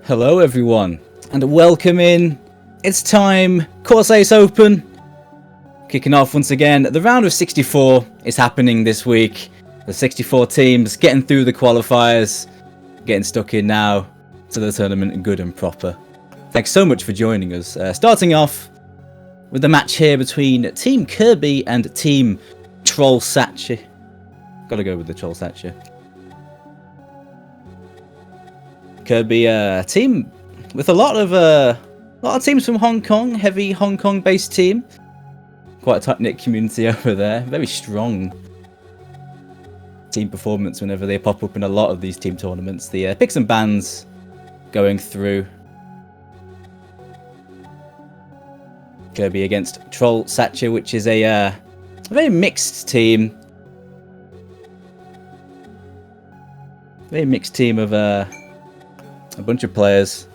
Hello everyone, and welcome in. It's time, Corsace Open. Kicking off once again. The round of 64 is happening this week. The 64 teams getting through the qualifiers, getting stuck in now to the tournament good and proper. Thanks so much for joining us. Starting off with the match here between Team Kirby and Team Trollsace. Gotta go with the Trollsace. Kirby, team with a lot of teams from Hong Kong, heavy Hong Kong based team. Quite a tight-knit community over there. Very strong team performance whenever they pop up in a lot of these team tournaments. The picks and bans going through. Kirby against Trollsace, which is a very mixed team. Very mixed team of a bunch of players.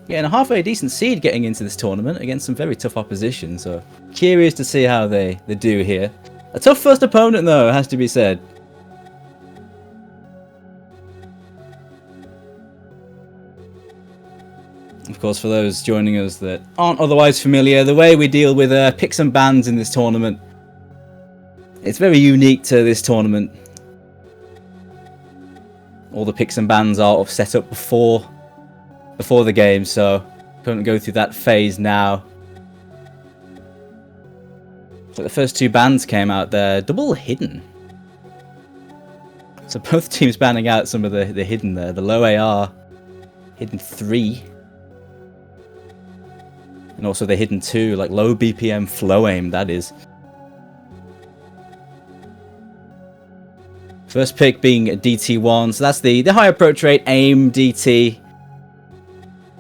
Getting a halfway decent seed getting into this tournament against some very tough opposition, so curious to see how they do here. A tough first opponent though, has to be said. Of course, for those joining us that aren't otherwise familiar, the way we deal with picks and bans in this tournament, it's very unique to this tournament. All the picks and bans are set up before the game, so couldn't go through that phase now. So the first two bans came out there, double hidden. So both teams banning out some of the hidden there. The low AR, hidden 3. And also the hidden 2, like low BPM flow aim, that is. First pick being DT1, so that's the high approach rate, aim DT.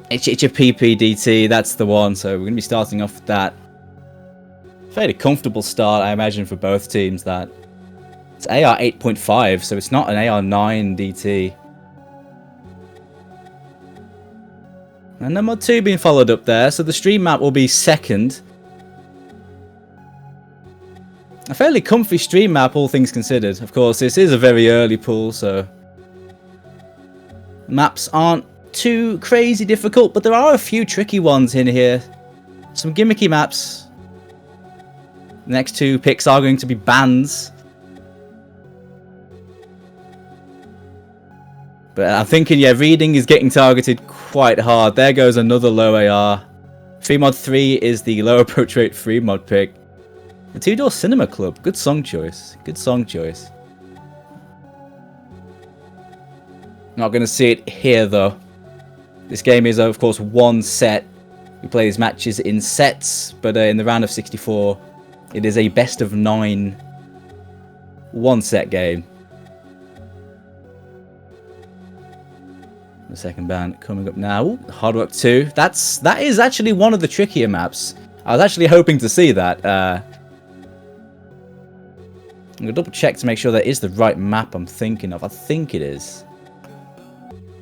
It's a PP DT, that's the one, so we're going to be starting off with that. Fairly comfortable start, I imagine, for both teams. That it's AR 8.5, so it's not an AR 9 DT. And number 2 being followed up there, so the stream map will be second. A fairly comfy stream map, all things considered. Of course, this is a very early pool, so maps aren't too crazy difficult, but there are a few tricky ones in here. Some gimmicky maps. The next 2 picks are going to be bans. But I'm thinking, yeah, reading is getting targeted quite hard. There goes another low AR. Free mod 3 is the low approach rate free mod pick. The Two-Door Cinema Club. Good song choice. Good song choice. Not going to see it here, though. This game is, of course, one set. We play these matches in sets, but in the round of 64, it is a best of 9 one-set game. The second ban coming up now. Ooh, Hard Rock 2. That is actually one of the trickier maps. I was actually hoping to see that. I'm going to double check to make sure that is the right map I'm thinking of. I think it is.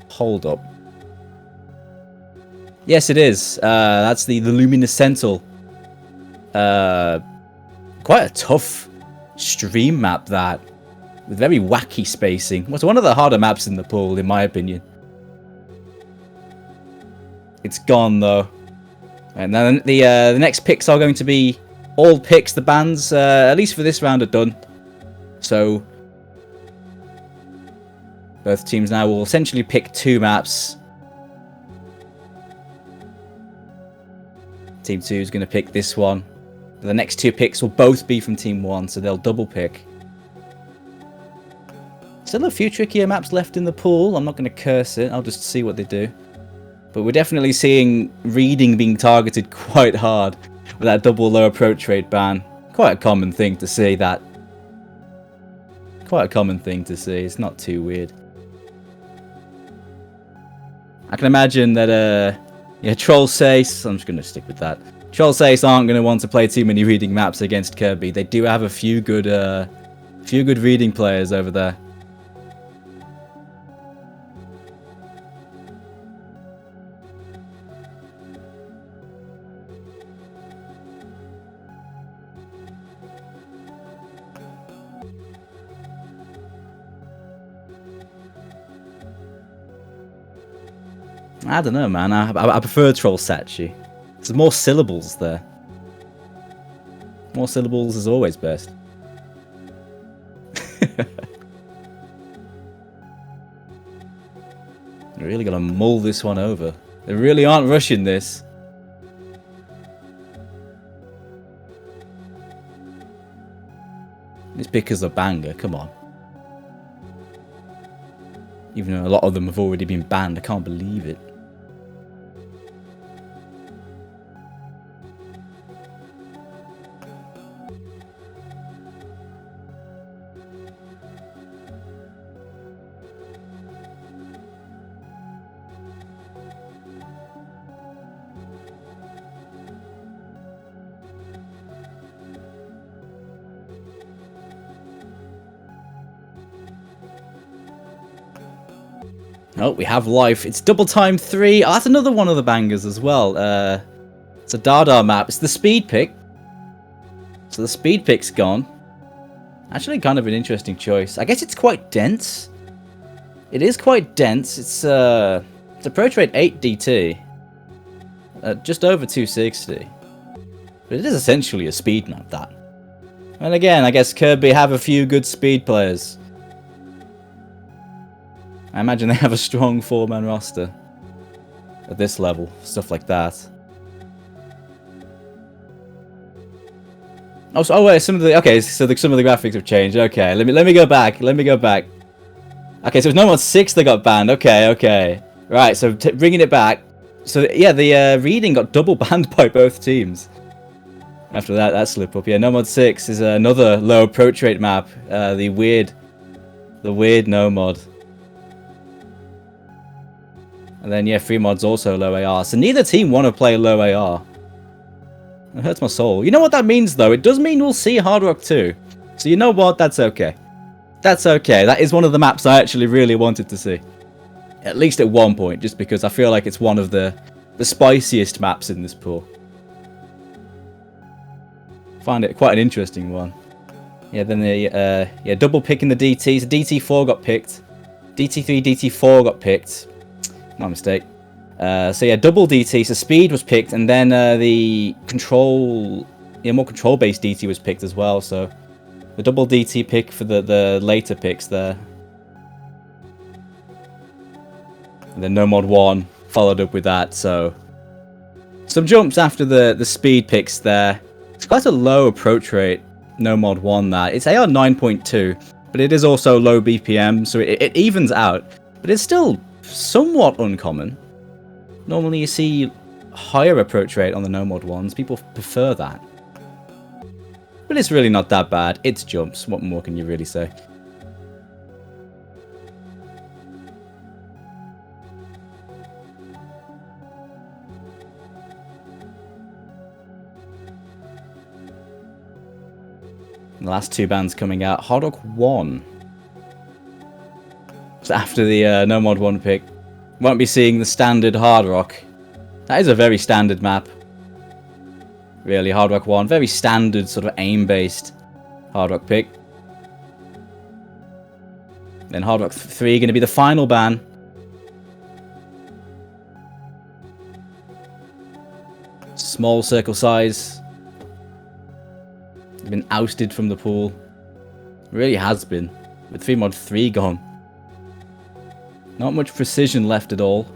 Hold up. Yes, it is. That's the Luminescental. Quite a tough stream map, that. With very wacky spacing. It's one of the harder maps in the pool, in my opinion. It's gone, though. And then the next picks are going to be all picks. The bans, at least for this round, are done. So both teams now will essentially pick 2 maps. Team 2 is going to pick this one. The next 2 picks will both be from Team 1, so they'll double pick. Still a few trickier maps left in the pool. I'm not going to curse it. I'll just see what they do. But we're definitely seeing reading being targeted quite hard with that double low approach rate ban. Quite a common thing to see, that. Quite a common thing to see. It's not too weird. I can imagine that, yeah, Trollsace, I'm just going to stick with that. Trollsace aren't going to want to play too many reading maps against Kirby. They do have a few good reading players over there. I don't know, man. I prefer trollsace. There's more syllables there. More syllables is always best. They're really gonna mull this one over. They really aren't rushing this. It's because of banger, come on. Even though a lot of them have already been banned, I can't believe it. Oh, we have life. It's double time 3. Oh, that's another one of the bangers as well. It's a Dada map. It's the speed pick. So the speed pick's gone. Actually, kind of an interesting choice. I guess it's quite dense. It is quite dense. It's approach rate 8 DT. Just over 260. But it is essentially a speed map, that. And again, I guess Kirby have a few good speed players. I imagine they have a strong 4-man roster at this level, stuff like that. Oh wait, some of the graphics have changed. Okay, let me go back. Okay, so it's no more 6 that got banned. Okay. Right, so bringing it back. So yeah, the reading got double banned by both teams. After that slip up. Yeah, no mod 6 is another low approach rate map. The weird no mod. And then, yeah, free mod's also low AR. So neither team want to play low AR. It hurts my soul. You know what that means, though? It does mean we'll see Hard Rock 2. So you know what? That's okay. That's okay. That is one of the maps I actually really wanted to see. At least at one point, just because I feel like it's one of the spiciest maps in this pool. Find it quite an interesting one. Yeah, then the double picking the DTs. DT4 got picked. DT3, DT4 got picked. My mistake. So yeah, double DT. So speed was picked, and then the control, more control-based DT was picked as well. So the double DT pick for the later picks there. And then no mod 1 followed up with that. So some jumps after the speed picks there. It's quite a low approach rate. No mod 1 that. It's AR 9.2, but it is also low BPM, so it evens out. But it's still somewhat uncommon. Normally you see higher approach rate on the no mod ones. People prefer that. But it's really not that bad. It's jumps. What more can you really say? The last 2 bands coming out. Hard Rock 1. So after the no mod 1 pick, won't be seeing the standard Hard Rock. That is a very standard map. Really, Hard Rock 1, very standard sort of aim-based Hard Rock pick. Then Hard Rock 3 going to be the final ban. Small circle size. Been ousted from the pool. Really has been. With 3 mod 3 gone. Not much precision left at all.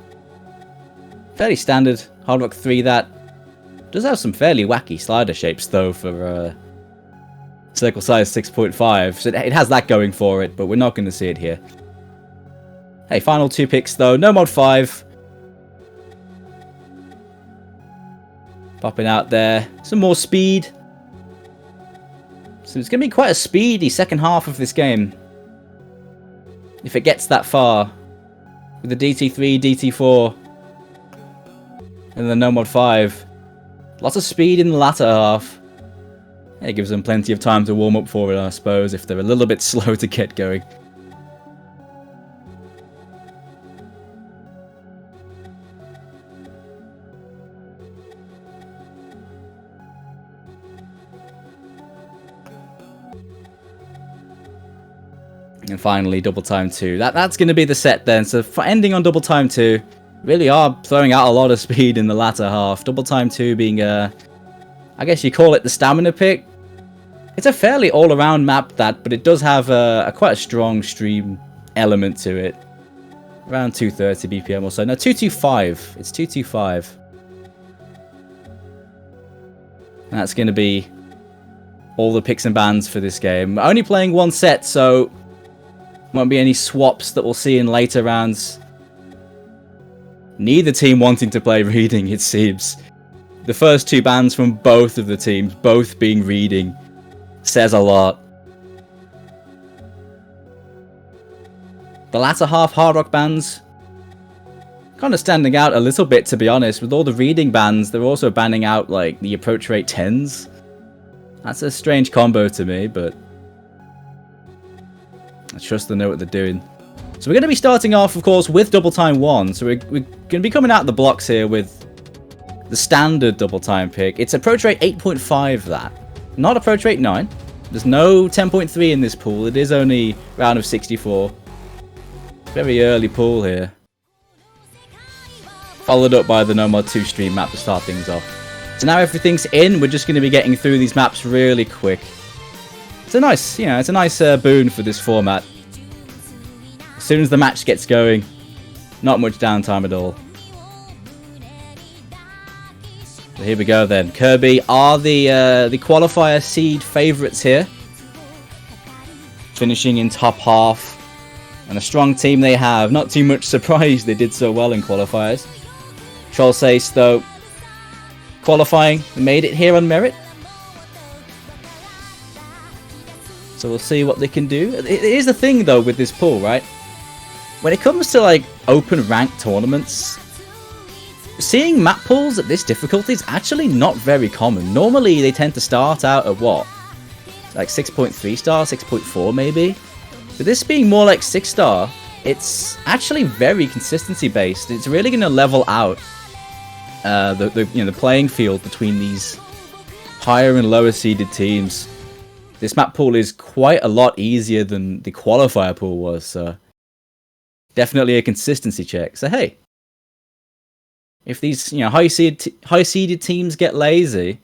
Fairly standard Hard Rock 3 that. Does have some fairly wacky slider shapes though for circle size 6.5. So it has that going for it, but we're not going to see it here. Hey, final 2 picks though. No mod 5. Popping out there. Some more speed. So it's going to be quite a speedy second half of this game. If it gets that far. With the DT3, DT4. And the no mod 5. Lots of speed in the latter half. It gives them plenty of time to warm up for it, I suppose, if they're a little bit slow to get going. And finally, double time 2. That's going to be the set then. So for ending on double time 2, Really are throwing out a lot of speed in the latter half. Double Time 2 being, I guess you call it the stamina pick. It's a fairly all-around map, but it does have quite a strong stream element to it. Around 230 BPM or so. No, 225. It's 225. And that's going to be all the picks and bans for this game. Only playing one set, so won't be any swaps that we'll see in later rounds. Neither team wanting to play reading, it seems. The first two bans from both of the teams, both being reading, says a lot. The latter half hard rock bans kind of standing out a little bit, to be honest. With all the reading bans, they're also banning out like the approach rate 10s. That's a strange combo to me, but I trust they know what they're doing. So we're going to be starting off, of course, with Double Time 1. So we're going to be coming out of the blocks here with the standard Double Time pick. It's approach rate 8.5, that. Not approach rate 9. There's no 10.3 in this pool. It is only round of 64. Very early pool here. Followed up by the No Mod 2 stream map to start things off. So now everything's in. We're just going to be getting through these maps really quick. It's a nice, it's a nice boon for this format. As soon as the match gets going, not much downtime at all. So here we go then. Kirby are the qualifier seed favourites here. Finishing in top half. And a strong team they have. Not too much surprise they did so well in qualifiers. Trollsace, though, qualifying, made it here on merit. So we'll see what they can do. It is the thing, though, with this pool, right? When it comes to, like, open ranked tournaments, seeing Mappools at this difficulty is actually not very common. Normally, they tend to start out at what? Like 6.3 star, 6.4 maybe? But this being more like 6 star, it's actually very consistency based. It's really going to level out the playing field between these higher and lower seeded teams. This map pool is quite a lot easier than the qualifier pool was, so definitely a consistency check. So hey, if these high seeded teams get lazy,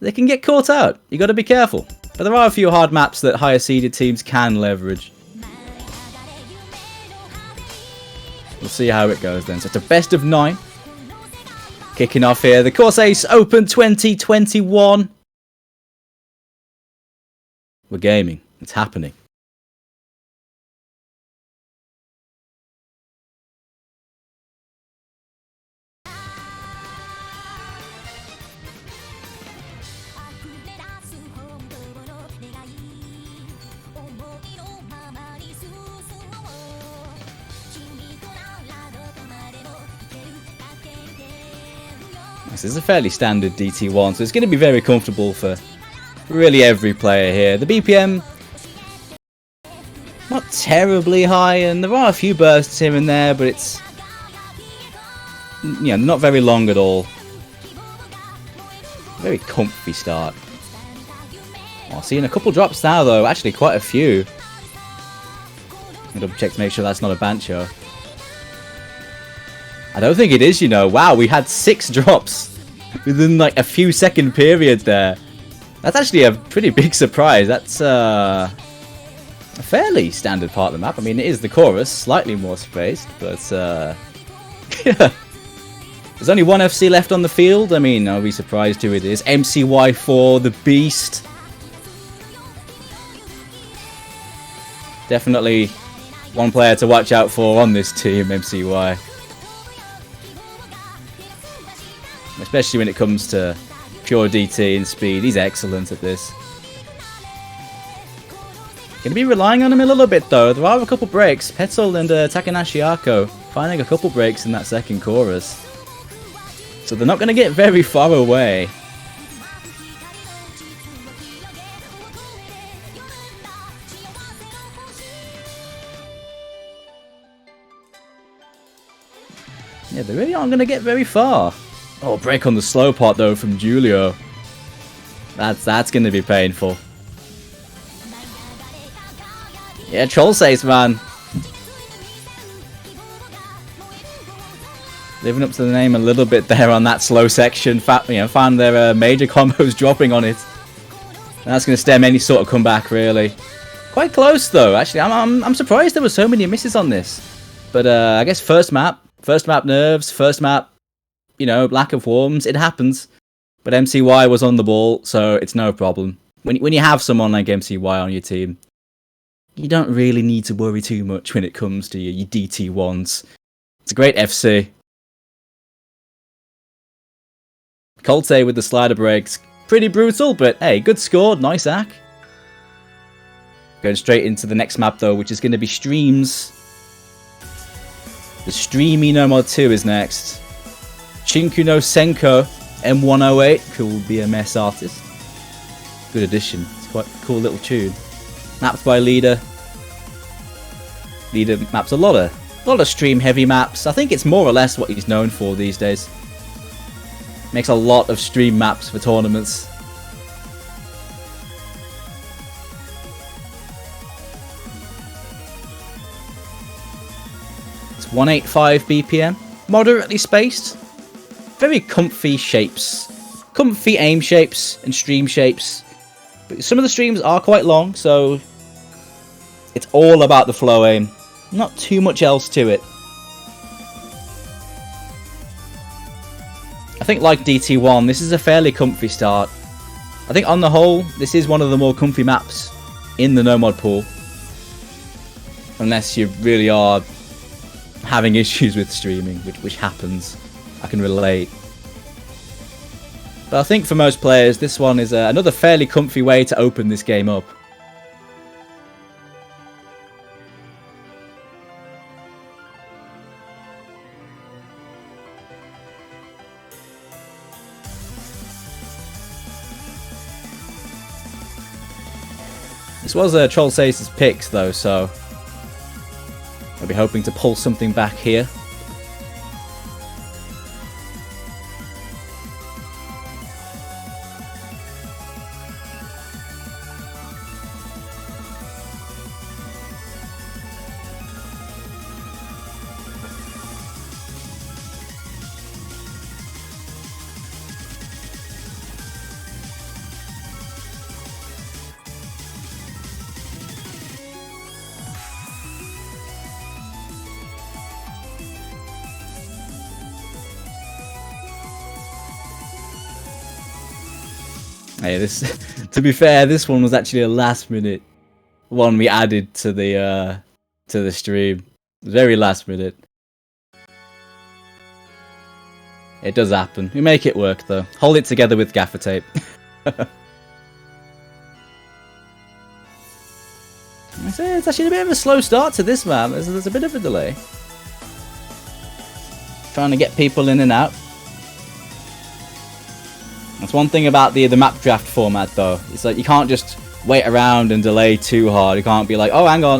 they can get caught out. You got to be careful. But there are a few hard maps that higher seeded teams can leverage. We'll see how it goes then. So it's a best of 9. Kicking off here, the Corsace Open 2021. We're gaming. It's happening. This is a fairly standard DT1, so it's going to be very comfortable for really every player here. The BPM, not terribly high, and there are a few bursts here and there, but it's not very long at all. Very comfy start. Seeing a couple drops now, though. Actually, quite a few. I'll double check to make sure that's not a bancho. I don't think it is, Wow, we had 6 drops within like a few second period there. That's actually a pretty big surprise. That's a fairly standard part of the map. I mean, it is the chorus, slightly more spaced, but yeah. There's only one FC left on the field. I mean, are we surprised who it is? MCY4, the Beast. Definitely one player to watch out for on this team, MCY. Especially when it comes to pure DT and speed. He's excellent at this. Gonna be relying on him a little bit, though. There are a couple breaks. Petzl and Takanashi Ako finding a couple breaks in that second chorus. So they're not going to get very far away. Yeah, they really aren't going to get very far. Oh, break on the slow part, though, from Julio. That's going to be painful. Yeah, trollsace, man. Living up to the name a little bit there on that slow section. Found their major combos dropping on it. And that's going to stem any sort of comeback, really. Quite close, though. Actually, I'm surprised there were so many misses on this. But I guess first map nerves, first map, lack of warms. It happens. But MCY was on the ball, so it's no problem. When you have someone like MCY on your team, you don't really need to worry too much when it comes to your DT1s. It's a great FC. Colte with the slider breaks. Pretty brutal, but hey, good score. Nice hack. Going straight into the next map, though, which is going to be Streams. The Streamy No Mod 2 is next. Chinku no Senko M108, cool BMS artist. Good addition. It's quite a cool little tune. Mapped by Leader. Leader maps a lot of stream heavy maps. I think it's more or less what he's known for these days. Makes a lot of stream maps for tournaments. It's 185 BPM. Moderately spaced. Very comfy shapes. Comfy aim shapes and stream shapes. But some of the streams are quite long, so it's all about the flow aim. Not too much else to it. I think like DT1, this is a fairly comfy start. I think on the whole, this is one of the more comfy maps in the no mod pool. Unless you really are having issues with streaming, which happens. I can relate. But I think for most players, this one is another fairly comfy way to open this game up. This was trollsace's picks though, so I'll be hoping to pull something back here. Hey, to be fair, this one was actually a last minute one we added to the stream. Very last minute. It does happen. We make it work though. Hold it together with gaffer tape. It's actually a bit of a slow start to this map. There's a bit of a delay. Trying to get people in and out. That's one thing about the map draft format though. It's like you can't just wait around and delay too hard. You can't be like, oh hang on,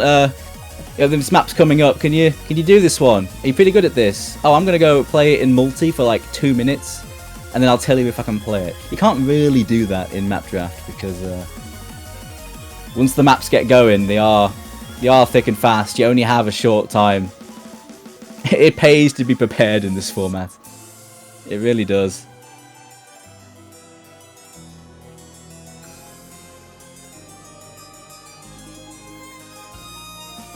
this map's coming up. Can you do this one? Are you pretty good at this? Oh, I'm gonna go play it in multi for like 2 minutes, and then I'll tell you if I can play it. You can't really do that in map draft because once the maps get going, they are thick and fast. You only have a short time. It pays to be prepared in this format. It really does.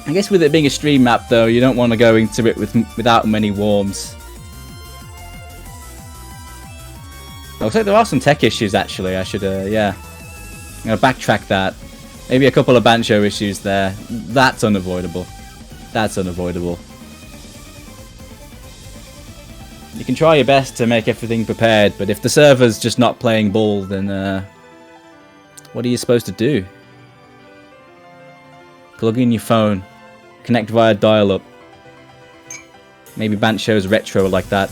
I guess with it being a stream map though, you don't want to go into it without many warms. Looks like there are some tech issues actually. I should, yeah. I'm going to backtrack that. Maybe a couple of Bancho issues there. That's unavoidable. That's unavoidable. You can try your best to make everything prepared, but if the server's just not playing ball, then what are you supposed to do? Plug in your phone. Connect via dial-up. Maybe Bancho's retro like that.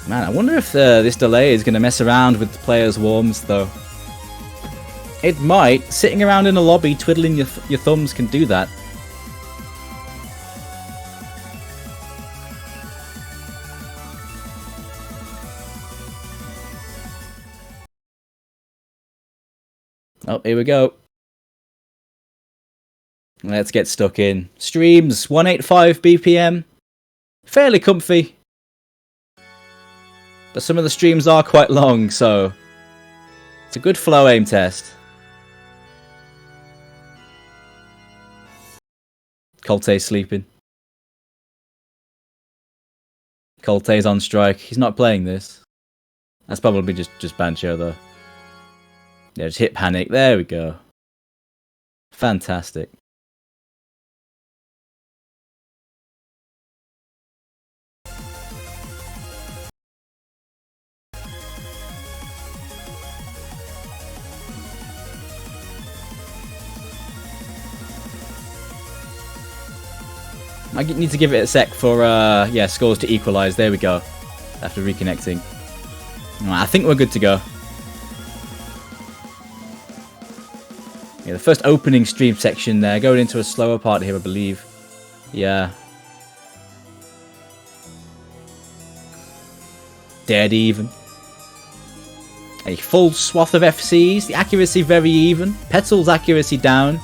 Man, I wonder if this delay is going to mess around with the players' warms, though. It might. Sitting around in a lobby twiddling your thumbs can do that. Oh, here we go. Let's get stuck in. Streams, 185 BPM. Fairly comfy. But some of the streams are quite long, so it's a good flow aim test. Colte's sleeping. Colte's on strike. He's not playing this. That's probably just Bancho though. Yeah, just hit panic. There we go. Fantastic. I need to give it a sec for yeah, scores to equalise. There we go. After reconnecting. I think we're good to go. Yeah, the first opening stream section there. Going into a slower part here, I believe. Yeah. Dead even. A full swath of FCs. The accuracy very even. Petal's accuracy down.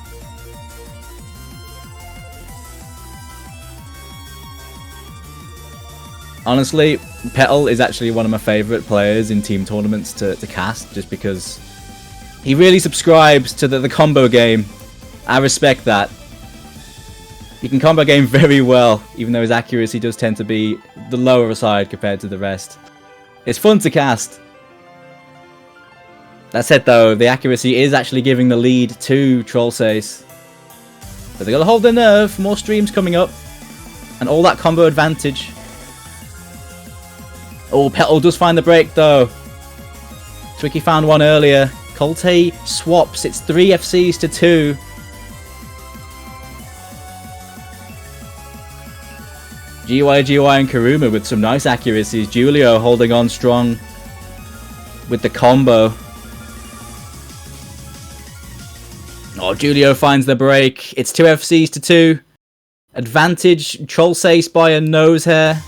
Honestly, Petal is actually one of my favourite players in team tournaments to cast, just because he really subscribes to the combo game. I respect that. He can combo game very well, even though his accuracy does tend to be the lower side compared to the rest. It's fun to cast. That said though, the accuracy is actually giving the lead to trollsace. But they gotta hold their nerve, more streams coming up. And all that combo advantage. Oh, Petal does find the break though. Twicky found one earlier. Colte swaps. It's 3 FCs to 2. GY and Kuruma with some nice accuracies. Julio holding on strong with the combo. Oh, Julio finds the break. It's 2 FCs to 2. Advantage. Trollsace by a nose hair.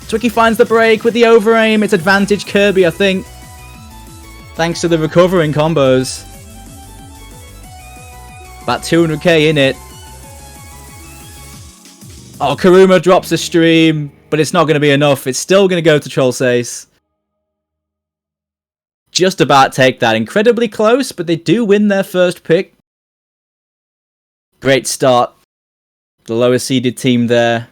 Twicky finds the break with the overaim. It's advantage Kirby, I think. Thanks to the recovering combos. About 200k in it. Oh, Kuruma drops a stream, but it's not going to be enough. It's still going to go to trollsace. Just about take that. Incredibly close, but they do win their first pick. Great start. The lowest seeded team there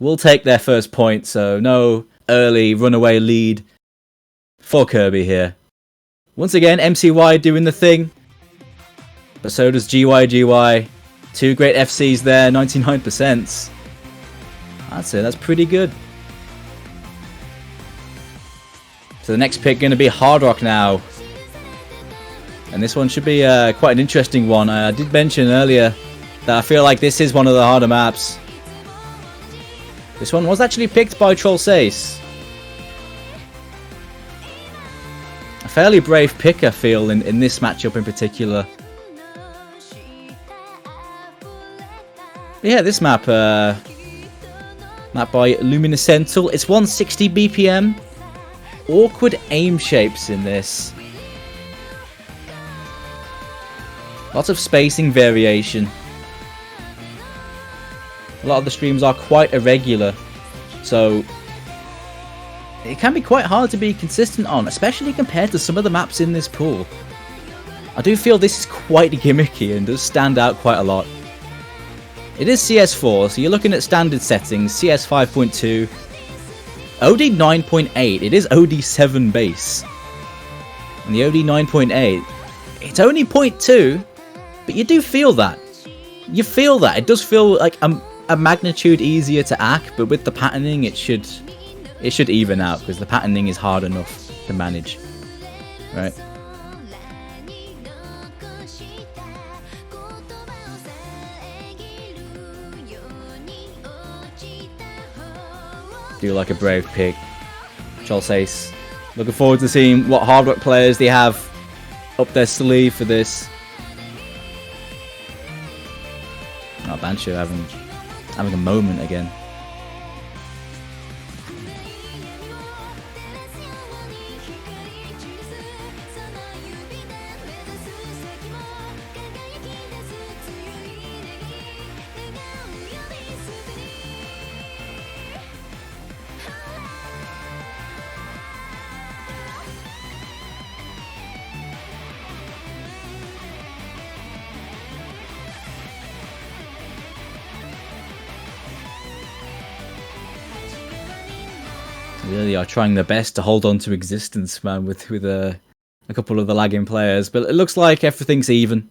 will take their first point, so no early runaway lead for Kirby here. Once again, MCY doing the thing, but so does GY. 2 great FCs there, 99%. I'd say that's pretty good. So the next pick going to be Hard Rock now. And this one should be quite an interesting one. I did mention earlier that I feel like this is one of the harder maps. This one was actually picked by trollsace. A fairly brave pick, I feel, in this matchup in particular. But yeah, this map, map by Luminescental. It's 160 BPM. Awkward aim shapes in this. Lots of spacing variation. A lot of the streams are quite irregular, so it can be quite hard to be consistent on, especially compared to some of the maps in this pool. I do feel this is quite gimmicky and does stand out quite a lot. It is CS4, so you're looking at standard settings, CS 5.2, OD 9.8, it is OD 7 base. And the OD 9.8, it's only 0.2, but you do feel that. You feel that. It does feel like a magnitude easier to act, but with the patterning it should even out, because the patterning is hard enough to manage, right? Do like a brave pick. trollsace. Looking forward to seeing what Hard Rock players they have up their sleeve for this. Oh, Bancho having a moment again. Really are trying their best to hold on to existence, man, with a couple of the lagging players. But it looks like everything's even.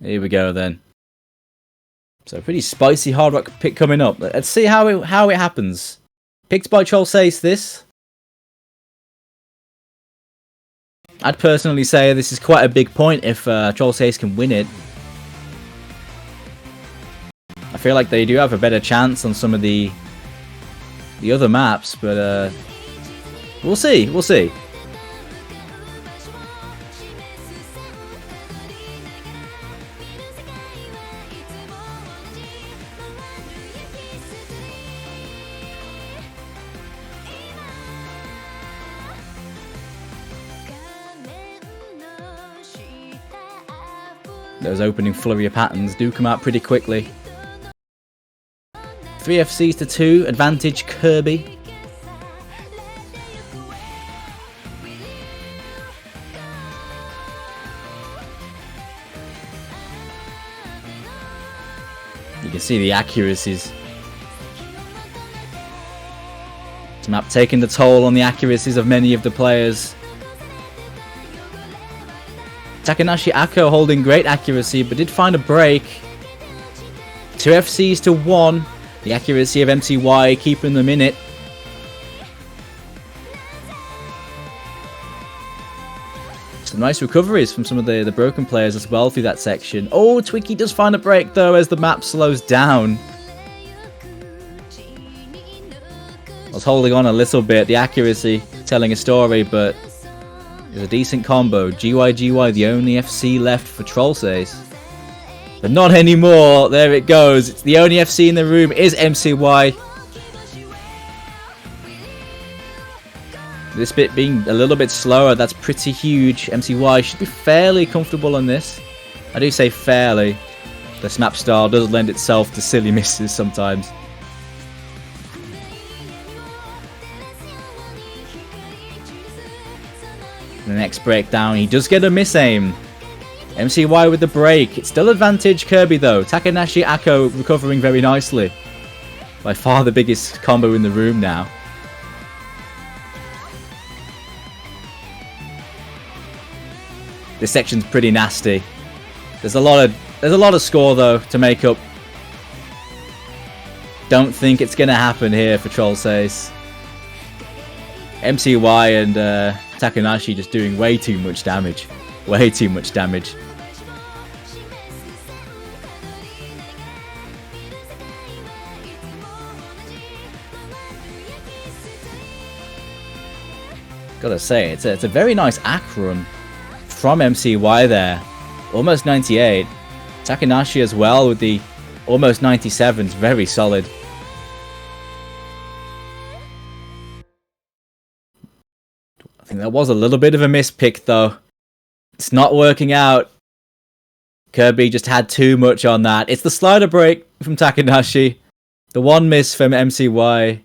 Here we go then. So pretty spicy hard rock pick coming up. Let's see how it happens. Picked by trollsace this. I'd personally say this is quite a big point if trollsace can win it. I feel like they do have a better chance on some of the other maps, but we'll see. We'll see. Those opening flurry of patterns do come out pretty quickly. 3 FCs to 2, advantage Kirby. You can see the accuracies. This map taking the toll on the accuracies of many of the players. Takanashi Ako holding great accuracy, but did find a break. 2 FCs to 1. The accuracy of MCY keeping them in it. Some nice recoveries from some of the broken players as well through that section. Oh, Twiki does find a break though as the map slows down. I was holding on a little bit, the accuracy telling a story, but it was a decent combo. GYGY, the only FC left for trollsace. But not anymore. There it goes. It's the only FC in the room is MCY. This bit being a little bit slower, that's pretty huge. MCY should be fairly comfortable on this. I do say fairly. This map style does lend itself to silly misses sometimes. The next breakdown, he does get a miss aim. MCY with the break. It's still advantage Kirby though. Takanashi Ako recovering very nicely. By far the biggest combo in the room now. This section's pretty nasty. There's a lot of score though to make up. Don't think it's gonna happen here for trollsace. MCY and Takanashi just doing way too much damage. Way too much damage. Gotta say, it's a very nice ACK run from MCY there. Almost 98. Takanashi as well with the almost 97s. Very solid. I think that was a little bit of a mispick though. It's not working out. Kirby just had too much on that. It's the slider break from Takanashi. The one miss from MCY.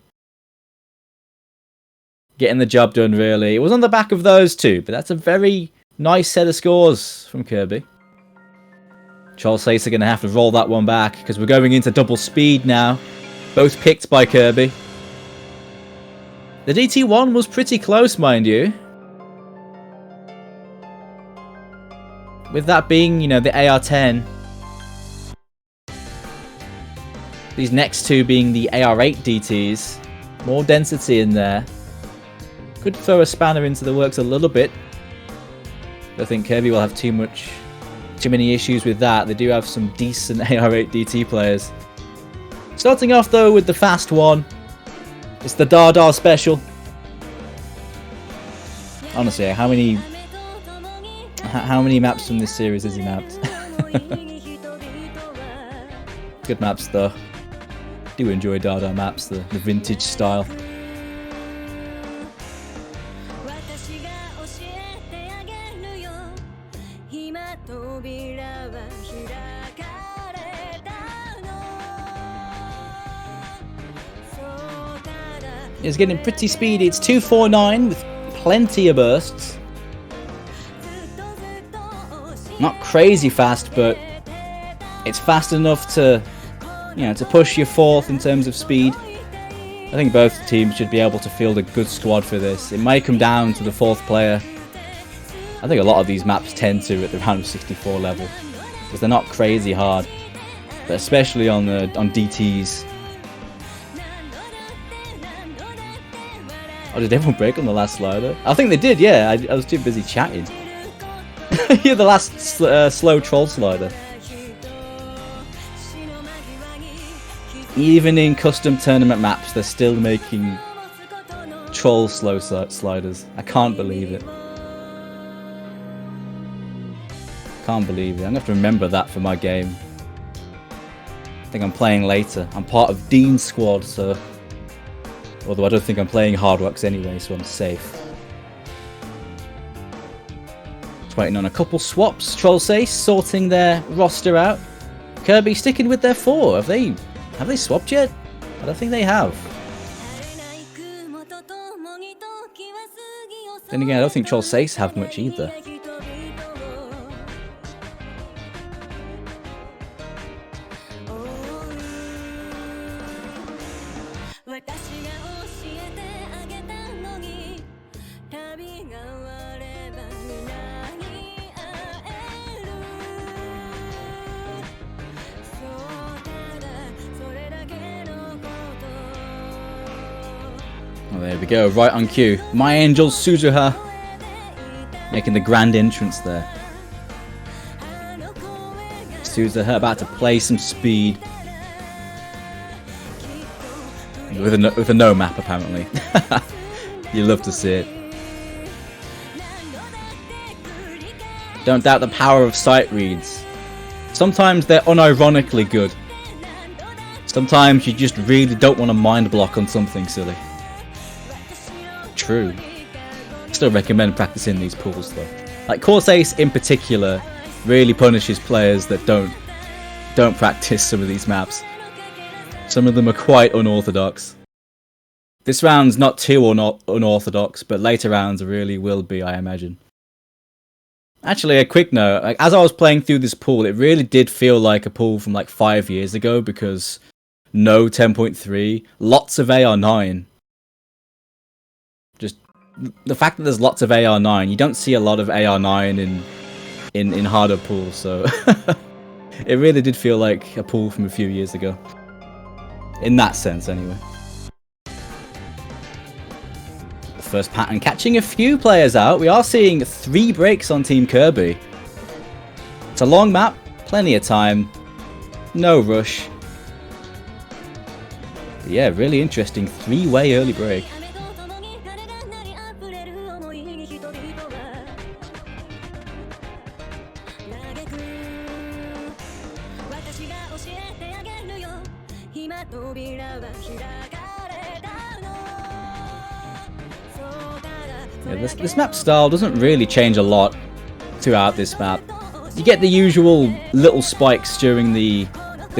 Getting the job done really. It was on the back of those two, but that's a very nice set of scores from Kirby. trollsace are going to have to roll that one back because we're going into double speed now. Both picked by Kirby. The DT1 was pretty close, mind you. With that being, you know, the AR10. These next two being the AR8 DTs. More density in there. Could throw a spanner into the works a little bit. I think Kirby will have too many issues with that. They do have some decent AR8 DT players. Starting off though with the fast one. It's the Dada special. Honestly, how many maps from this series has he mapped? Good maps though. Do enjoy Dada maps, the vintage style. It's getting pretty speedy. It's 249 with plenty of bursts. Not crazy fast, but it's fast enough to to push your fourth in terms of speed. I think both teams should be able to field a good squad for this. It might come down to the fourth player. I think a lot of these maps tend to at the round of 64 level, because they're not crazy hard, but especially on DTs. Oh, did everyone break on the last slider? I think they did, yeah. I was too busy chatting. Yeah, the last slow troll slider. Even in custom tournament maps, they're still making troll slow sliders. I can't believe it. Can't believe it. I'm going to have to remember that for my game. I think I'm playing later. I'm part of Dean's squad, so... Although I don't think I'm playing Hard Rocks anyway, so I'm safe. Just waiting on a couple swaps. trollsace sorting their roster out. Kirby sticking with their 4. Have they swapped yet? I don't think they have. Then again, I don't think trollsace have much either. Oh, there we go, right on cue. My Angel Suzuha making the grand entrance there. Suzuha about to play some speed. With a no map, apparently. You love to see it. Don't doubt the power of sight reads. Sometimes they're unironically good. Sometimes you just really don't want to mind block on something silly. True. Still recommend practicing these pools though. Like Corsace in particular really punishes players that don't practice some of these maps. Some of them are quite unorthodox. This round's not too unorthodox, but later rounds really will be, I imagine. Actually, a quick note, like, as I was playing through this pool, it really did feel like a pool from like 5 years ago, because no 10.3, lots of AR9. Just the fact that there's lots of AR9, you don't see a lot of AR9 in harder pools, so it really did feel like a pool from a few years ago. In that sense, anyway. The first pattern catching a few players out. We are seeing 3 breaks on Team Kirby. It's a long map, plenty of time, no rush. But yeah, really interesting 3-way early break. Yeah, this map style doesn't really change a lot throughout this map. You get the usual little spikes during the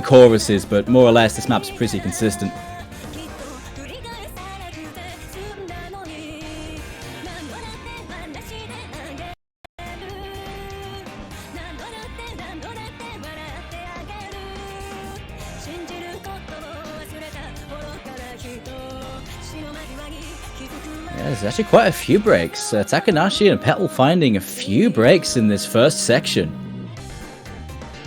choruses, but more or less this map's pretty consistent. There's actually quite a few breaks. Takanashi and Petal finding a few breaks in this first section.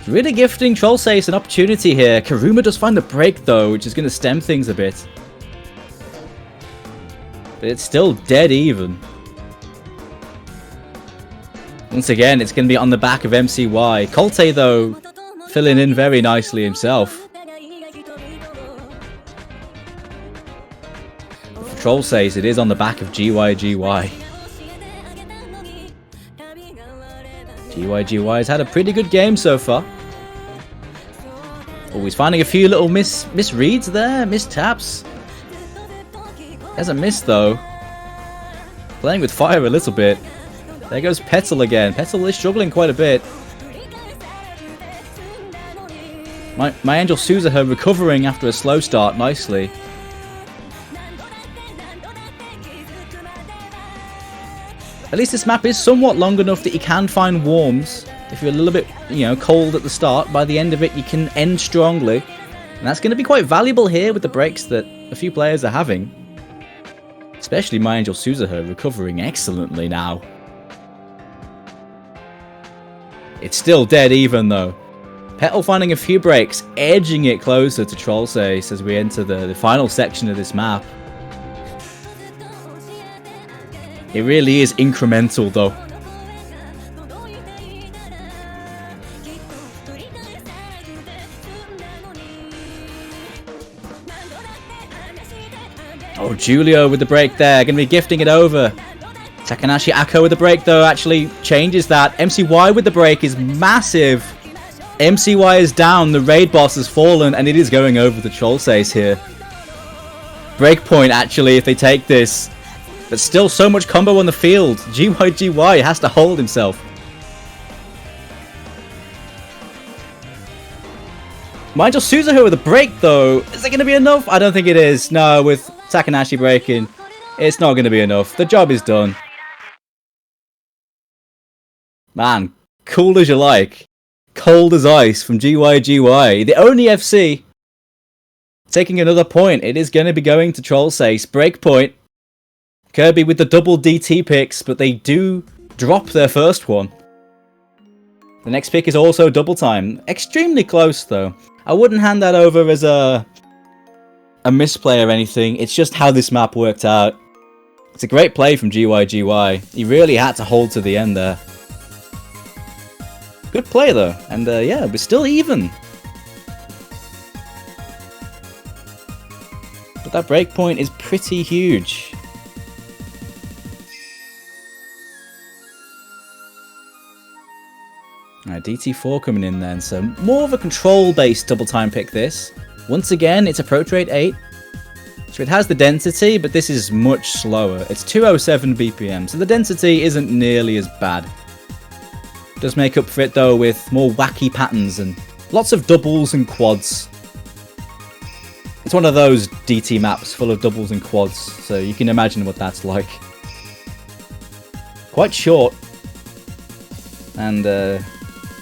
Really gifting trollsace an opportunity here. Karuma does find the break though, which is going to stem things a bit. But it's still dead even. Once again, it's going to be on the back of MCY. Colte though, filling in very nicely himself. trollsace, it is on the back of GYGY. GYGY has had a pretty good game so far. Oh, he's finding a few little misreads there, mistaps. Hasn't missed though. Playing with fire a little bit. There goes Petal again. Petal is struggling quite a bit. My Angel Suzuha recovering after a slow start nicely. At least this map is somewhat long enough that you can find warms. If you're a little bit, cold at the start, by the end of it you can end strongly. And that's going to be quite valuable here with the breaks that a few players are having. Especially my Angel Suzuha recovering excellently now. It's still dead even though. Petal finding a few breaks, edging it closer to trollsace as we enter the final section of this map. It really is incremental though. Oh, Julio with the break there, going to be gifting it over. Takanashi Ako with the break though actually changes that. MCY with the break is massive. MCY is down, the raid boss has fallen, and it is going over the trollsace here. Breakpoint actually if they take this. But still so much combo on the field. GYGY has to hold himself. Angel Suzuha with a break though. Is it going to be enough? I don't think it is. No, with Takanashi breaking, it's not going to be enough. The job is done. Man, cool as you like. Cold as ice from GYGY. The only FC taking another point. It is going to be going to trollsace. Breakpoint. Kirby with the double DT picks, but they do drop their first one. The next pick is also double time. Extremely close though. I wouldn't hand that over as a misplay or anything. It's just how this map worked out. It's a great play from GYGY. He really had to hold to the end there. Good play though. And yeah, we're still even. But that breakpoint is pretty huge. Alright, DT4 coming in then, so more of a control-based double-time pick this. Once again, it's approach rate 8. So it has the density, but this is much slower. It's 207 BPM, so the density isn't nearly as bad. It does make up for it though with more wacky patterns and lots of doubles and quads. It's one of those DT maps full of doubles and quads, so you can imagine what that's like. Quite short. And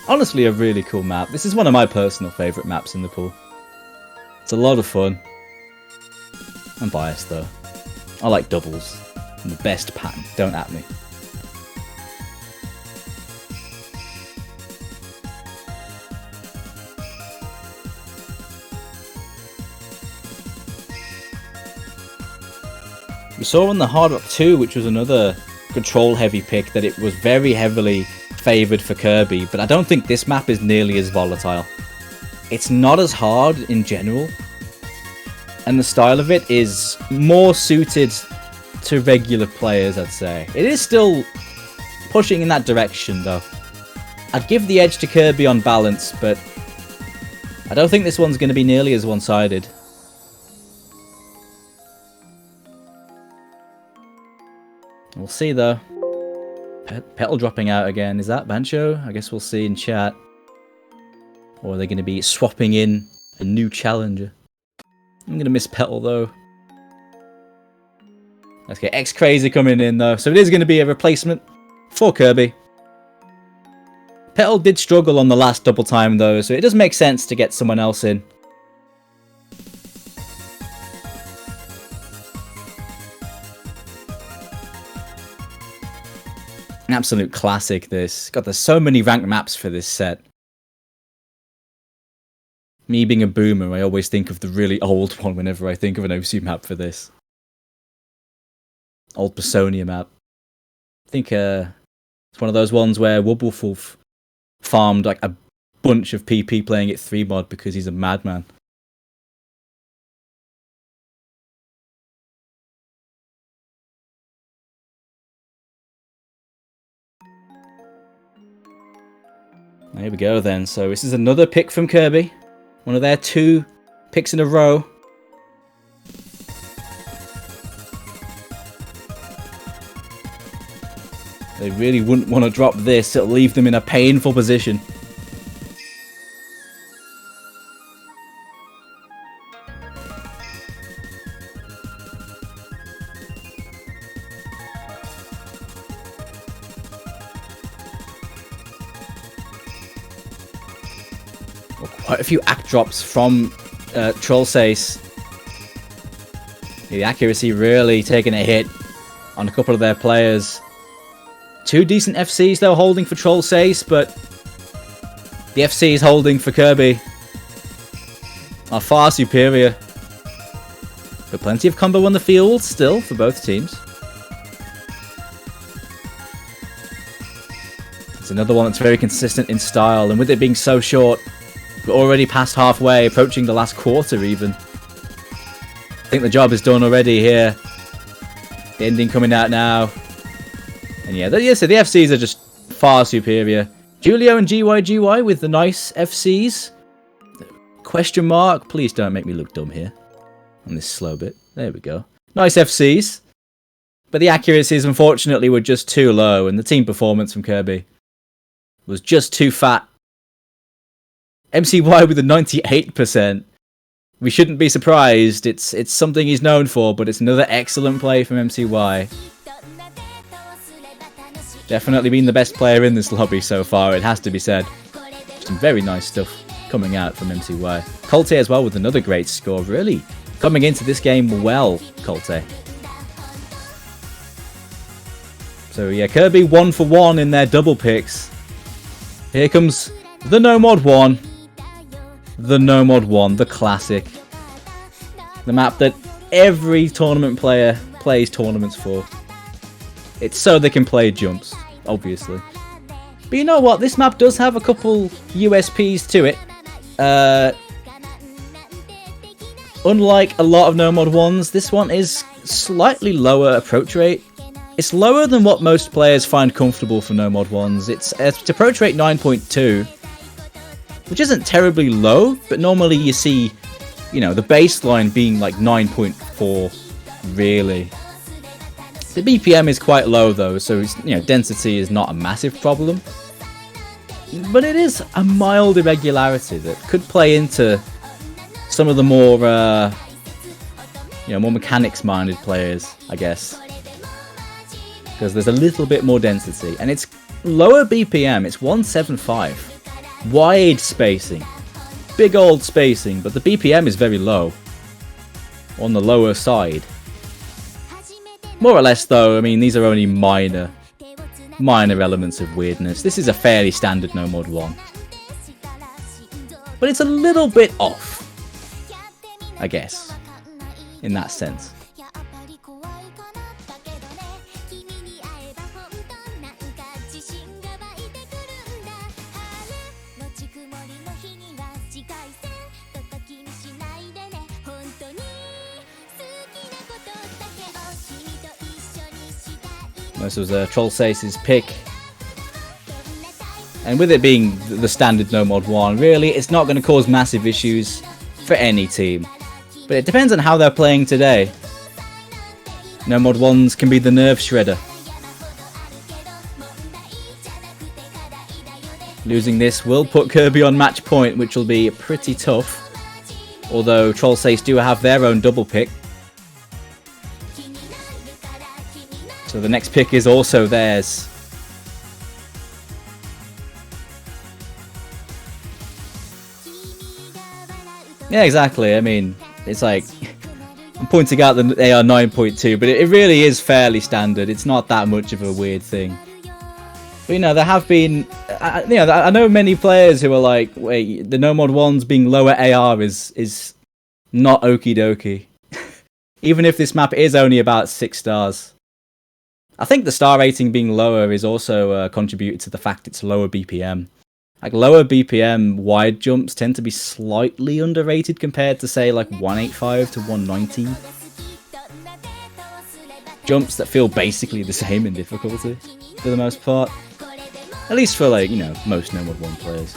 honestly, a really cool map. This is one of my personal favourite maps in the pool. It's a lot of fun. I'm biased though. I like doubles. And the best pattern. Don't at me. We saw on the Hard Rock 2, which was another control heavy pick, that it was very heavily favoured for Kirby, but I don't think this map is nearly as volatile. It's not as hard in general, and the style of it is more suited to regular players, I'd say. It is still pushing in that direction though. I'd give the edge to Kirby on balance, but I don't think this one's going to be nearly as one-sided. We'll see though. Petal dropping out again. Is that Bancho? I guess we'll see in chat. Or are they going to be swapping in a new challenger? I'm going to miss Petal though. Let's get X Crazy coming in though. So it is going to be a replacement for Kirby. Petal did struggle on the last double time though, so it does make sense to get someone else in. An absolute classic this. God, there's so many ranked maps for this set. Me being a boomer, I always think of the really old one whenever I think of an OC map for this. Old Personia map. I think it's one of those ones where Wubblefulf farmed like a bunch of PP playing it 3 mod because he's a madman. There we go then. So this is another pick from Kirby. One of their 2 picks in a row. They really wouldn't want to drop this. It'll leave them in a painful position. Quite a few act drops from trollsace. The accuracy really taking a hit on a couple of their players. 2 decent FCs though holding for trollsace, but the FCs holding for Kirby are far superior. But plenty of combo on the field still for both teams. It's another one that's very consistent in style, and with it being so short, we're already past halfway, approaching the last quarter even. I think the job is done already here. The ending coming out now. And yeah, so the FCs are just far superior. Julio and GYGY with the nice FCs. Question mark. Please don't make me look dumb here. On this slow bit. There we go. Nice FCs. But the accuracies, unfortunately, were just too low. And the team performance from Kirby was just too fat. MCY with a 98%. We shouldn't be surprised. It's something he's known for, but it's another excellent play from MCY. Definitely been the best player in this lobby so far, it has to be said. Some very nice stuff coming out from MCY. Colte as well with another great score, really coming into this game well, Colte. So yeah, Kirby 1 for 1 in their double picks. Here comes the No Mod 1. The No Mod 1, the classic. The map that every tournament player plays tournaments for. It's so they can play jumps, obviously. But you know what? This map does have a couple USPs to it. Unlike a lot of No Mod 1s, this one is slightly lower approach rate. It's lower than what most players find comfortable for No Mod 1s. It's approach rate 9.2, which isn't terribly low, but normally you see, you know, the baseline being like 9.4, really. The BPM is quite low though, so it's, you know, density is not a massive problem. But it is a mild irregularity that could play into some of the more, you know, more mechanics-minded players, I guess. Because there's a little bit more density, and it's lower BPM. It's 175, wide spacing, big old spacing, but the BPM is very low, on the lower side. More or less though, I mean, these are only minor elements of weirdness. This is a fairly standard No Mod 1. But it's a little bit off, I guess, in that sense. This was trollsace's pick. And with it being the standard No Mod 1, really, it's not going to cause massive issues for any team. But it depends on how they're playing today. No Mod 1s can be the nerve shredder. Losing this will put Kirby on match point, which will be pretty tough. Although trollsace do have their own double pick. So the next pick is also theirs. Yeah, exactly. I mean, it's like, I'm pointing out that they are 9.2, but it really is fairly standard. It's not that much of a weird thing. But you know, there have been, I know many players who are like, wait, the No Mod 1s being lower AR is not okie dokie. Even if this map is only about 6 stars. I think the star rating being lower is also contributed to the fact it's lower BPM. Like, lower BPM wide jumps tend to be slightly underrated compared to, say, like 185 to 190. Jumps that feel basically the same in difficulty, for the most part. At least for, like, you know, most No Mod 1 players.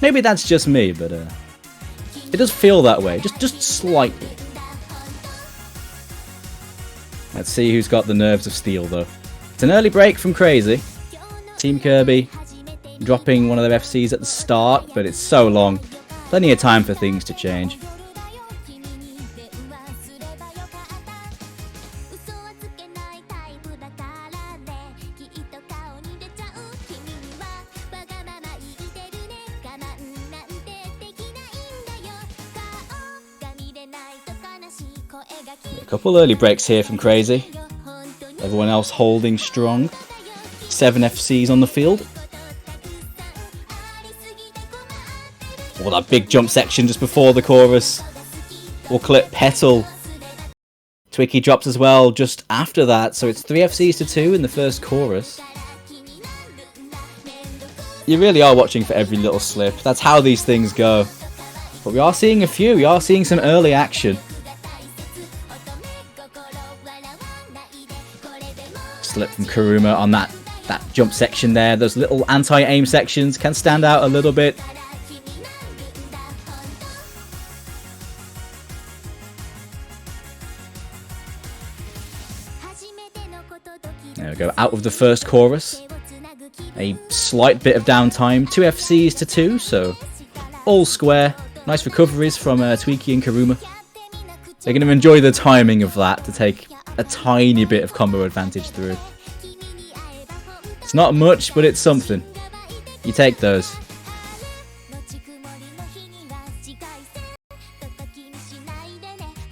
Maybe that's just me, but it does feel that way, just slightly. Let's see who's got the nerves of steel, though. It's an early break from Crazy. Team Kirby dropping one of their FCs at the start, but it's so long. Plenty of time for things to change. A couple early breaks here from Crazy. Everyone else holding strong. 7 FCs on the field. Oh, that big jump section just before the chorus. Will clip Petal. Twicky drops as well just after that, so it's 3 FCs to 2 in the first chorus. You really are watching for every little slip. That's how these things go. But we are seeing a few. We are seeing some early action. Slip from Kuruma on that jump section there. Those little anti-aim sections can stand out a little bit. There we go, out of the first chorus. A slight bit of downtime, 2 FCs to 2, so all square. Nice recoveries from Tweaky and Kuruma. They're going to enjoy the timing of that to take a tiny bit of combo advantage through. It's not much, but it's something. You take those.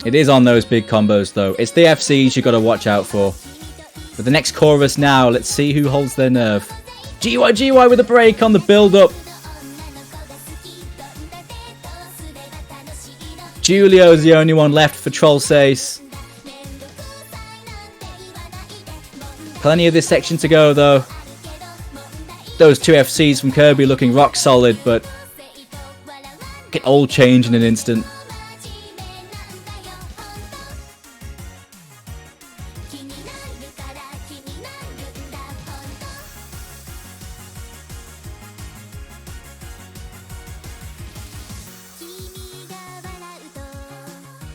It is on those big combos though. It's the FCs you got to watch out for. For the next chorus now, let's see who holds their nerve. GY with a break on the build-up. Julio's the only one left for trollsace. Plenty of this section to go though. Those 2 FCs from Kirby looking rock solid, but it all change in an instant.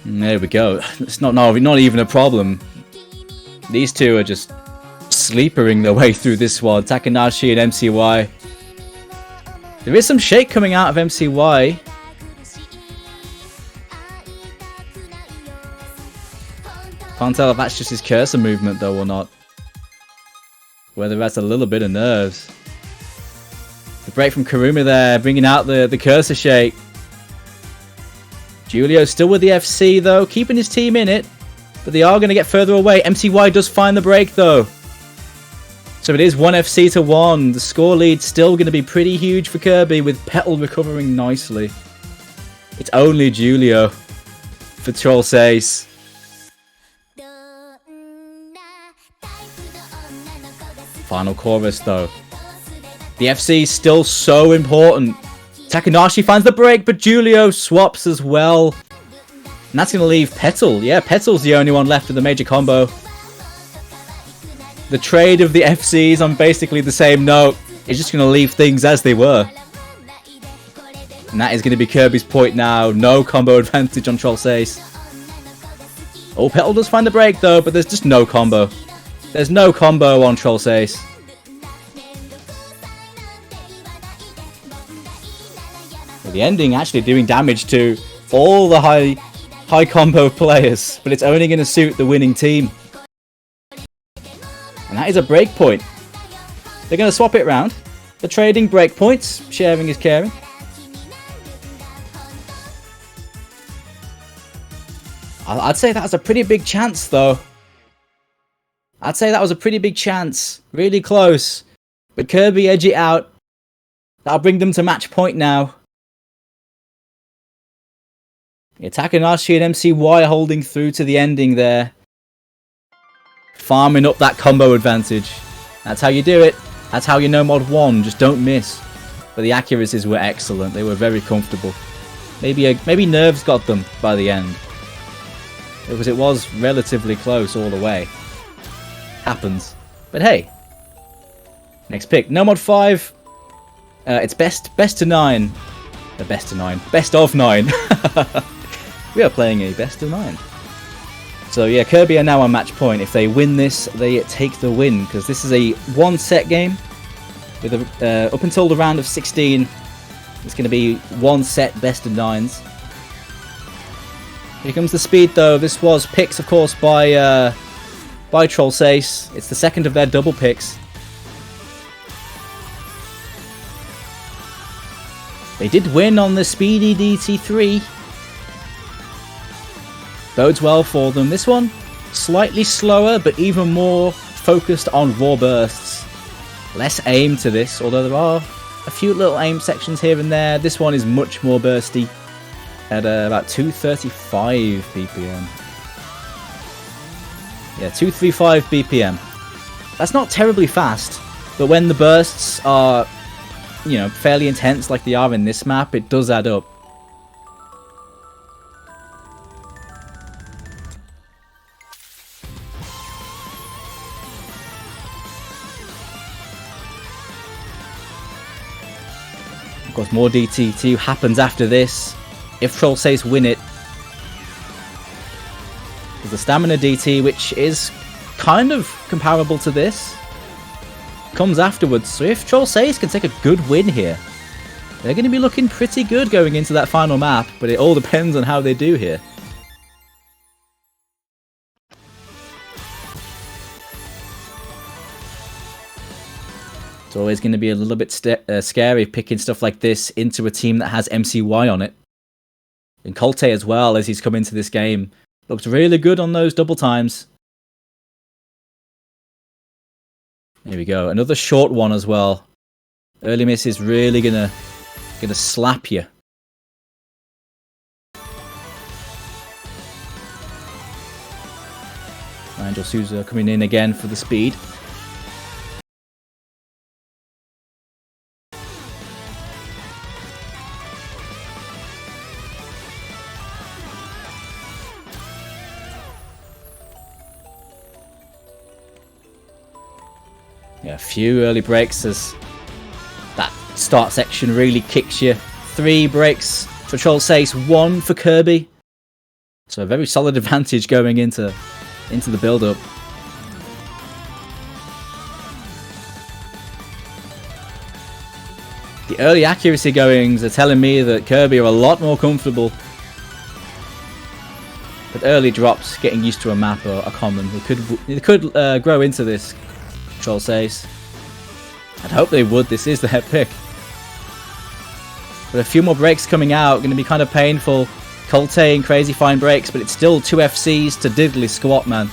There we go. It's not even a problem. These two are just sleepering their way through this one. Takanashi and MCY. There is some shake coming out of MCY. Can't tell if that's just his cursor movement though or not. Whether that's a little bit of nerves. The break from Kuruma there, bringing out the cursor shake. Julio still with the FC though, keeping his team in it. But they are going to get further away. MCY does find the break though. So it is 1 FC to 1. The score lead still going to be pretty huge for Kirby with Petal recovering nicely. It's only Julio for trollsace. Final chorus though. The FC is still so important. Takanashi finds the break, but Julio swaps as well. And that's going to leave Petal. Yeah, Petal's the only one left of the major combo. The trade of the FCs on basically the same note is just going to leave things as they were. And that is going to be Kirby's point now. No combo advantage on trollsace. Oh, Petal does find the break though, but there's just no combo. There's no combo on trollsace. The ending actually doing damage to all the high combo players, but it's only going to suit the winning team. And that is a break point. They're going to swap it around. They're trading break points. Sharing is caring. I'd say that was a pretty big chance though. I'd say that was a pretty big chance. Really close. But Kirby edge it out. That'll bring them to match point now. Yeah, Takanashi and MCY holding through to the ending there. Farming up that combo advantage. That's how you do it. That's how you know mod 1. Just don't miss. But the accuracies were excellent. They were very comfortable. Maybe nerves got them by the end. Because it was relatively close all the way. Happens. But hey. Next pick. No mod 5. It's best to 9. Best of 9. We are playing a best of 9. So yeah, Kirby are now on match point. If they win this, they take the win. Because this is a 1-set game. With up until the round of 16, it's going to be 1-set best of 9s. Here comes the speed though. This was picks, of course, by trollsace. It's the second of their double picks. They did win on the speedy DT3. Bodes well for them. This one, slightly slower, but even more focused on raw bursts. Less aim to this, although there are a few little aim sections here and there. This one is much more bursty at about 235 BPM. Yeah, 235 BPM. That's not terribly fast, but when the bursts are, you know, fairly intense like they are in this map, it does add up. Of course, more DT2 happens after this. If trollsace win it, there's the stamina DT, which is kind of comparable to this, comes afterwards. So if trollsace can take a good win here, they're going to be looking pretty good going into that final map, but it all depends on how they do here. It's always going to be a little bit scary picking stuff like this into a team that has MCY on it. And Colte as well, as he's come into this game, looks really good on those double times. Here we go, another short one as well. Early miss is really gonna slap you. Angel Souza coming in again for the speed. Yeah, a few early breaks as that start section really kicks you. 3 breaks for trollsace, 1 for Kirby. So a very solid advantage going into the build-up. The early accuracy goings are telling me that Kirby are a lot more comfortable. But early drops, getting used to a map are common. They could grow into this. Trollsace. I'd hope they would. This is their pick. But a few more breaks coming out. Going to be kind of painful. Colte and crazy fine breaks, but it's still 2 FCs to diddly squat, man.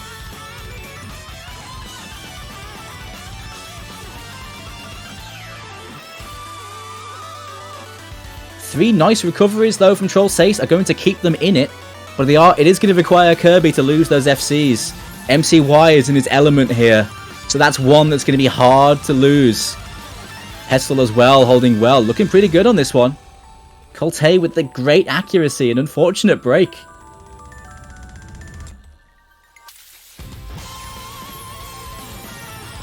Three nice recoveries though from trollsace are going to keep them in it, but it is going to require Kirby to lose those FCs. MCY is in his element here. So that's one that's going to be hard to lose. Hessel as well, holding well. Looking pretty good on this one. Colte with the great accuracy. An unfortunate break.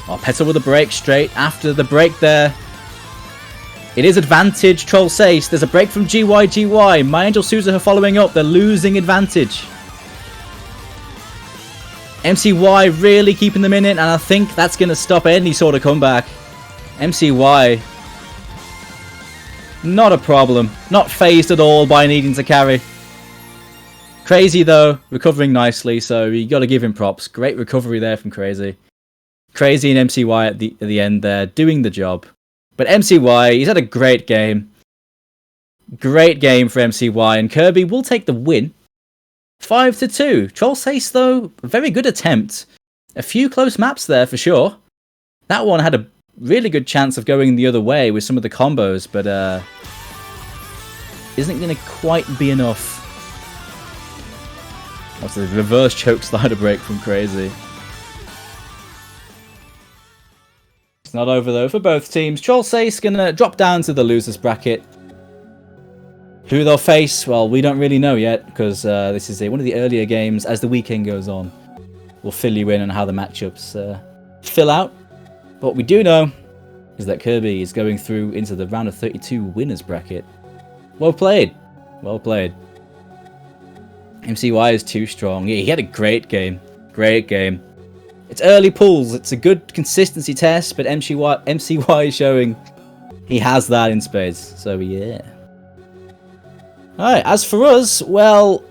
Oh, Petal with a break straight after the break there. It is advantage trollsace. There's a break from GY. My Angel Souza are following up. They're losing advantage. MCY really keeping them in it, and I think that's going to stop any sort of comeback. MCY, not a problem. Not phased at all by needing to carry. Crazy though, recovering nicely, so you got to give him props. Great recovery there from Crazy. Crazy and MCY at the end there, doing the job. But MCY, he's had a great game. Great game for MCY, and Kirby will take the win. 5-2. trollsace though, a very good attempt. A few close maps there for sure. That one had a really good chance of going the other way with some of the combos, but isn't going to quite be enough. What's the reverse choke slider break from Crazy? It's not over though for both teams. trollsace going to drop down to the losers bracket. Who they'll face, well, we don't really know yet, because this is one of the earlier games. As the weekend goes on, we'll fill you in on how the matchups fill out. But what we do know is that Kirby is going through into the round of 32 winners bracket. Well played. Well played. MCY is too strong. Yeah, he had a great game. Great game. It's early pulls. It's a good consistency test, but MCY is showing he has that in spades. So, yeah. Alright, as for us, well,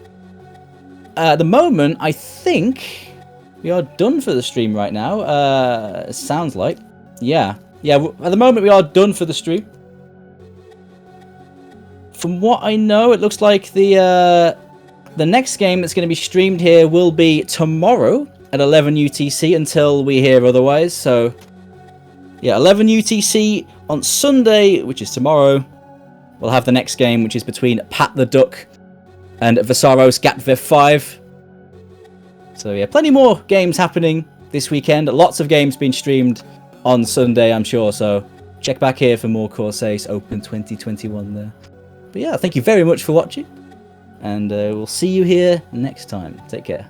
at the moment, I think we are done for the stream right now. Sounds like. Yeah, at the moment we are done for the stream. From what I know, it looks like the the next game that's going to be streamed here will be tomorrow at 11 UTC until we hear otherwise. So, yeah, 11 UTC on Sunday, which is tomorrow. We'll have the next game, which is between Pat the Duck and Visaros Gatviv 5. So, yeah, plenty more games happening this weekend. Lots of games being streamed on Sunday, I'm sure. So, check back here for more Corsace Open 2021 there. But yeah, thank you very much for watching. And we'll see you here next time. Take care.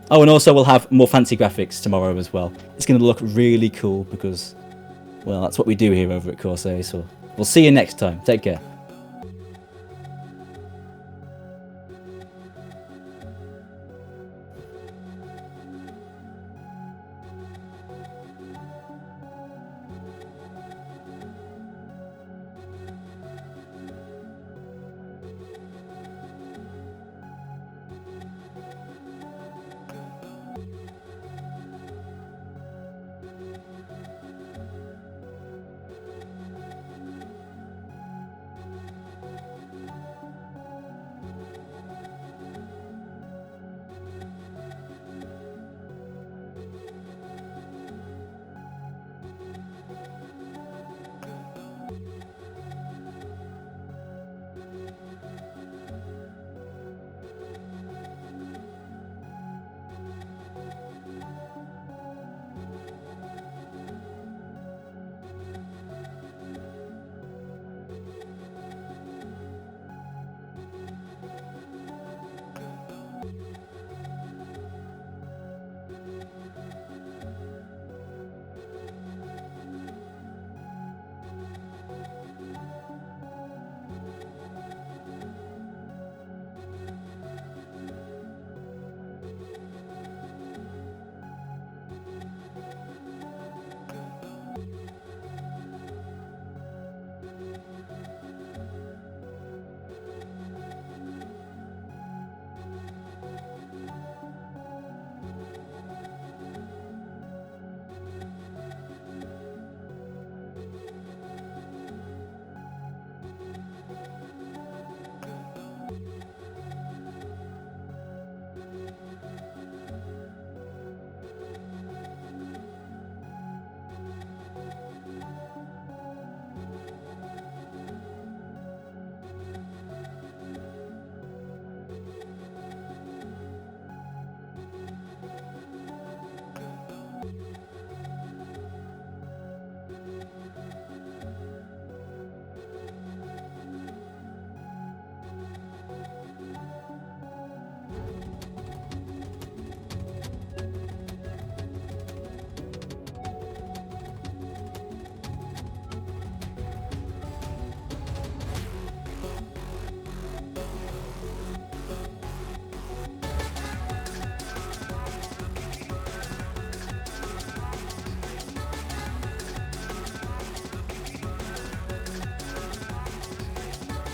Oh, and also we'll have more fancy graphics tomorrow as well. It's going to look really cool because, well, that's what we do here over at Corsace. So we'll see you next time. Take care.